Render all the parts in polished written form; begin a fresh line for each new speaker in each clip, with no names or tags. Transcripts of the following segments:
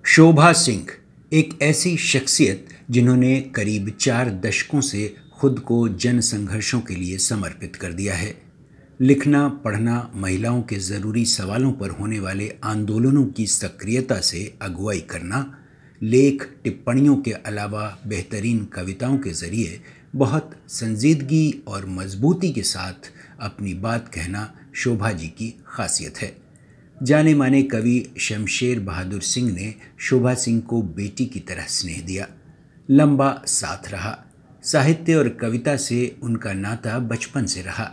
शोभा सिंह एक ऐसी शख्सियत जिन्होंने करीब 4 दशकों से खुद को जन संघर्षों के लिए समर्पित कर दिया है। लिखना पढ़ना, महिलाओं के ज़रूरी सवालों पर होने वाले आंदोलनों की सक्रियता से अगुवाई करना, लेख टिप्पणियों के अलावा बेहतरीन कविताओं के ज़रिए बहुत संजीदगी और मजबूती के साथ अपनी बात कहना शोभा जी की खासियत है। जाने माने कवि शमशेर बहादुर सिंह ने शोभा सिंह को बेटी की तरह स्नेह दिया, लंबा साथ रहा। साहित्य और कविता से उनका नाता बचपन से रहा।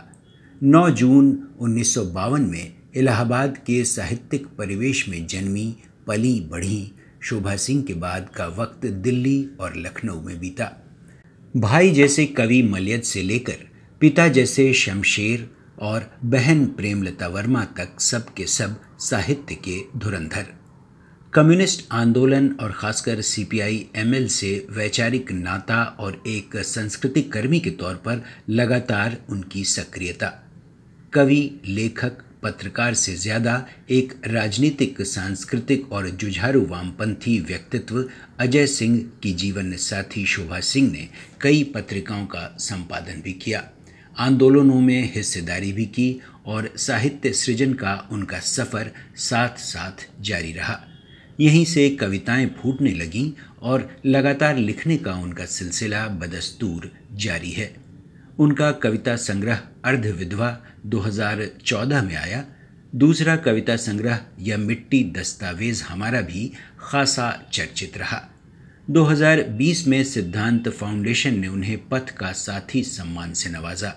9 जून 1952 में इलाहाबाद के साहित्यिक परिवेश में जन्मी, पली बढ़ी शोभा सिंह के बाद का वक्त दिल्ली और लखनऊ में बीता। भाई जैसे कवि मलयज से लेकर पिता जैसे शमशेर और बहन प्रेमलता वर्मा तक सब के सब साहित्य के धुरंधर। कम्युनिस्ट आंदोलन और खासकर CPI-ML से वैचारिक नाता और एक सांस्कृतिक कर्मी के तौर पर लगातार उनकी सक्रियता। कवि, लेखक, पत्रकार से ज़्यादा एक राजनीतिक, सांस्कृतिक और जुझारू वामपंथी व्यक्तित्व अजय सिंह की जीवन साथी शोभा सिंह ने कई पत्रिकाओं का संपादन भी किया, आंदोलनों में हिस्सेदारी भी की और साहित्य सृजन का उनका सफ़र साथ साथ जारी रहा। यहीं से कविताएं फूटने लगीं और लगातार लिखने का उनका सिलसिला बदस्तूर जारी है। उनका कविता संग्रह अर्धविधवा 2014 में आया। दूसरा कविता संग्रह यह मिट्टी दस्तावेज हमारा भी खासा चर्चित रहा। 2020 में सिद्धांत फाउंडेशन ने उन्हें पथ का साथी सम्मान से नवाजा।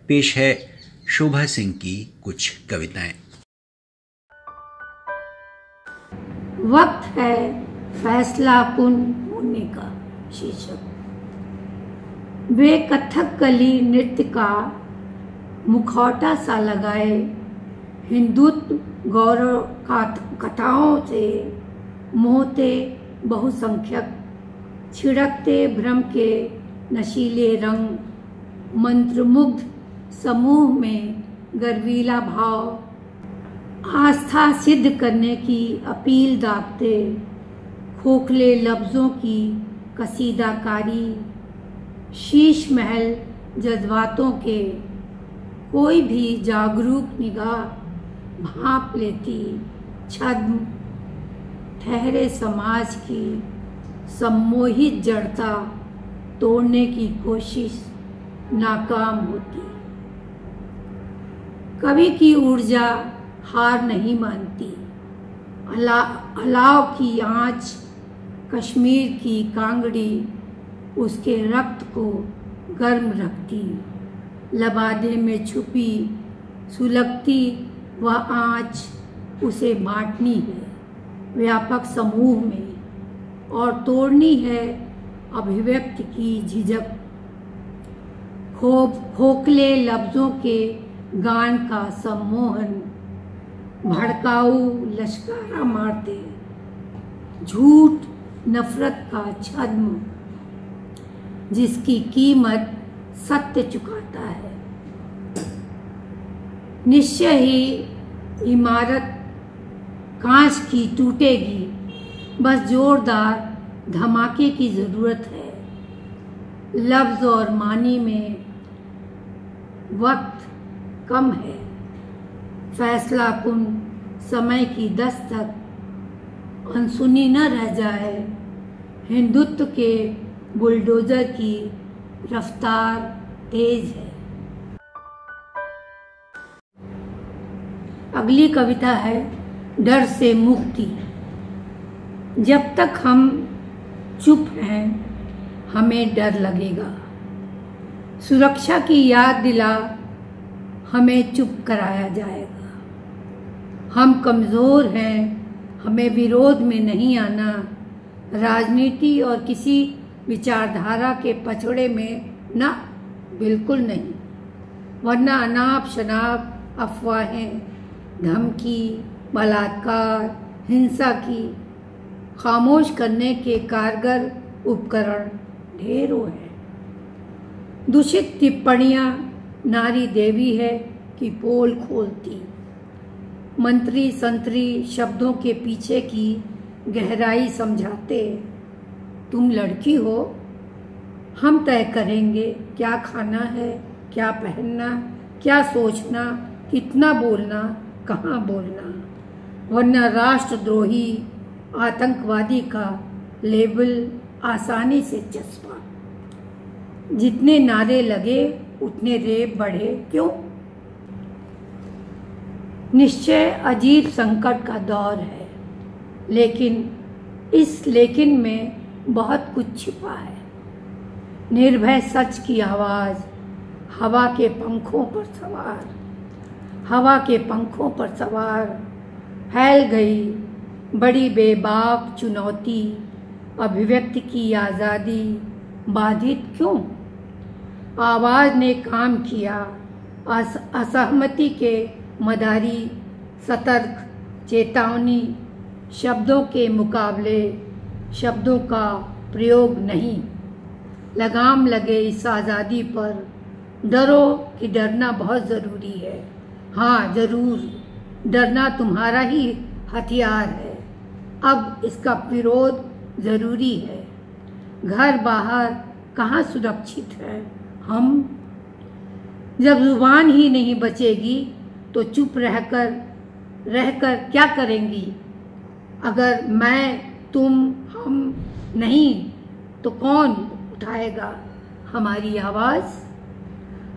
पेश है शोभा सिंह की कुछ कविताएं।
वक्त है फैसला कुन होने का शीर्षक। वे कथकली नृत्य का मुखौटा सा लगाए, हिंदुत्व गौरव कथाओं से मोहते बहुसंख्यक, छिड़कते भ्रम के नशीले रंग, मंत्रमुग्ध समूह में गर्वीला भाव, आस्था सिद्ध करने की अपील दागते, खोखले लफ्जों की कसीदाकारी, शीश महल जज्बातों के कोई भी जागरूक निगाह भांप लेती, छद्म ठहरे समाज की सम्मोहित जड़ता तोड़ने की कोशिश नाकाम होती। कवि की ऊर्जा हार नहीं मानती, अलाव की आंच, कश्मीर की कांगड़ी उसके रक्त को गर्म रखती, लबादे में छुपी सुलगती वह आंच उसे बांटनी है व्यापक समूह में और तोड़नी है अभिव्यक्ति की झिझक। खोखले लफ्जों के गान का सम्मोहन, भड़काऊ लश्कारा मारते, झूठ नफरत का छद्म जिसकी कीमत सत्य चुकाता है। निश्चय ही इमारत कांच की टूटेगी, बस जोरदार धमाके की जरूरत है। लफ्ज और मानी में वक्त कम है, फैसला कुन समय की दस्तक अनसुनी न रह जाए, हिंदुत्व के बुलडोजर की रफ्तार तेज है। अगली कविता है डर से मुक्ति। जब तक हम चुप हैं हमें डर लगेगा, सुरक्षा की याद दिला हमें चुप कराया जाएगा। हम कमज़ोर हैं, हमें विरोध में नहीं आना, राजनीति और किसी विचारधारा के पछड़े में ना, बिल्कुल नहीं, वरना अनाप शनाप अफवाहें, धमकी, बलात्कार, हिंसा की खामोश करने के कारगर उपकरण ढेरों हैं। दूषित टिप्पणियां नारी देवी है कि पोल खोलती, मंत्री संतरी शब्दों के पीछे की गहराई समझाते। तुम लड़की हो, हम तय करेंगे क्या खाना है, क्या पहनना, क्या सोचना, कितना बोलना, कहाँ बोलना, वरना राष्ट्रद्रोही आतंकवादी का लेबल आसानी से चस्पा। जितने नारे लगे उतने रेप बढ़े। क्यों? निश्चय अजीब संकट का दौर है, लेकिन में बहुत कुछ छिपा है। निर्भय सच की आवाज़ हवा के पंखों पर सवार फैल गई। बड़ी बेबाक चुनौती, अभिव्यक्ति की आज़ादी बाधित क्यों? आवाज़ ने काम किया, असहमति के मदारी, सतर्क चेतावनी, शब्दों के मुकाबले शब्दों का प्रयोग नहीं। लगाम लगे इस आज़ादी पर, डरो कि डरना बहुत ज़रूरी है। हाँ ज़रूर, डरना तुम्हारा ही हथियार है। अब इसका विरोध ज़रूरी है। घर बाहर कहाँ सुरक्षित है। हम जब जुबान ही नहीं बचेगी तो चुप रहकर क्या करेंगी? अगर मैं, तुम, हम नहीं तो कौन उठाएगा हमारी आवाज़?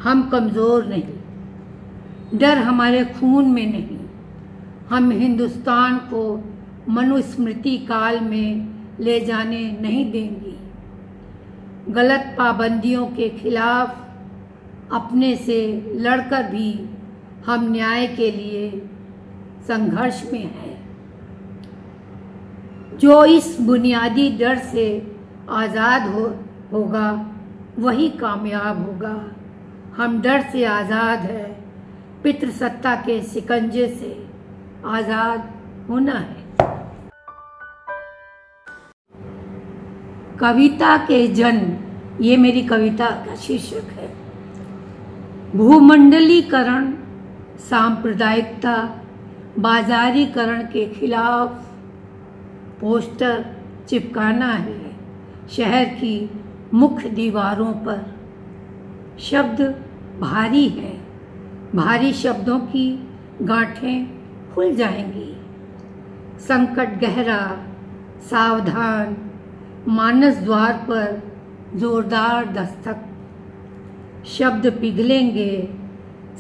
हम कमज़ोर नहीं, डर हमारे खून में नहीं। हम हिंदुस्तान को मनुस्मृति काल में ले जाने नहीं देंगी। गलत पाबंदियों के खिलाफ अपने से लड़कर भी हम न्याय के लिए संघर्ष में हैं। जो इस बुनियादी डर से आज़ाद होगा वही कामयाब होगा। हम डर से आज़ाद है, पितृसत्ता के शिकंजे से आज़ाद होना है। कविता के जन्म, ये मेरी कविता का शीर्षक है। भूमंडलीकरण, सांप्रदायिकता, बाजारीकरण के खिलाफ पोस्टर चिपकाना है शहर की मुख्य दीवारों पर। शब्द भारी है, भारी शब्दों की गांठें खुल जाएंगी। संकट गहरा, सावधान, मानस द्वार पर जोरदार दस्तक। शब्द पिघलेंगे,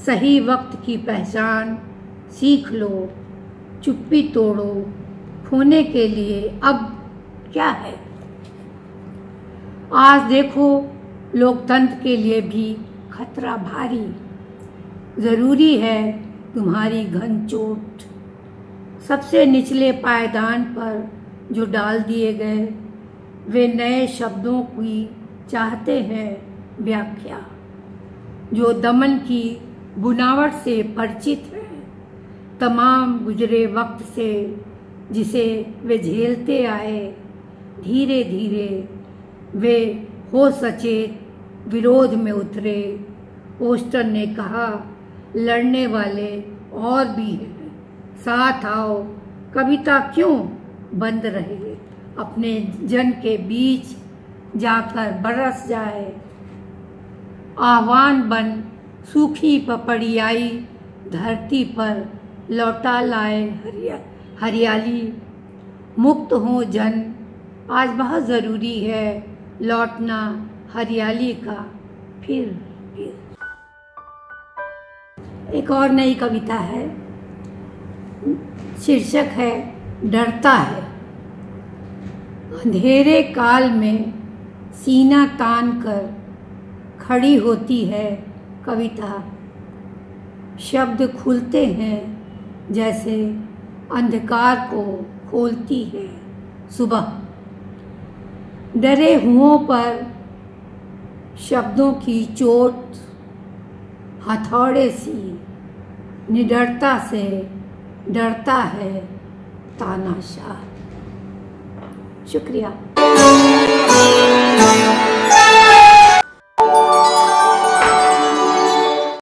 सही वक्त की पहचान सीख लो। चुप्पी तोड़ो, खोने के लिए अब क्या है? आज देखो, लोकतंत्र के लिए भी खतरा भारी। जरूरी है तुम्हारी घन चोट। सबसे निचले पायदान पर जो डाल दिए गए, वे नए शब्दों की चाहते हैं व्याख्या। जो दमन की बुनावट से परिचित है, तमाम गुजरे वक्त से जिसे वे झेलते आए, धीरे धीरे वे हो सचेत विरोध में उतरे। पोस्टर ने कहा, लड़ने वाले और भी हैं, साथ आओ। कविता क्यों बंद रहे, अपने जन के बीच जाकर बरस जाए। आह्वान बन सूखी पपड़ियाई धरती पर लौटा लाए हरियाली। मुक्त हो जन, आज बहुत ज़रूरी है लौटना हरियाली का फिर। एक और नई कविता है, शीर्षक है डरता है। अंधेरे काल में सीना तान कर खड़ी होती है कविता। शब्द खुलते हैं जैसे अंधकार को खोलती है सुबह। डरे हुओं पर शब्दों की चोट हथौड़े सी निडरता से डरता है तानाशाह। शुक्रिया।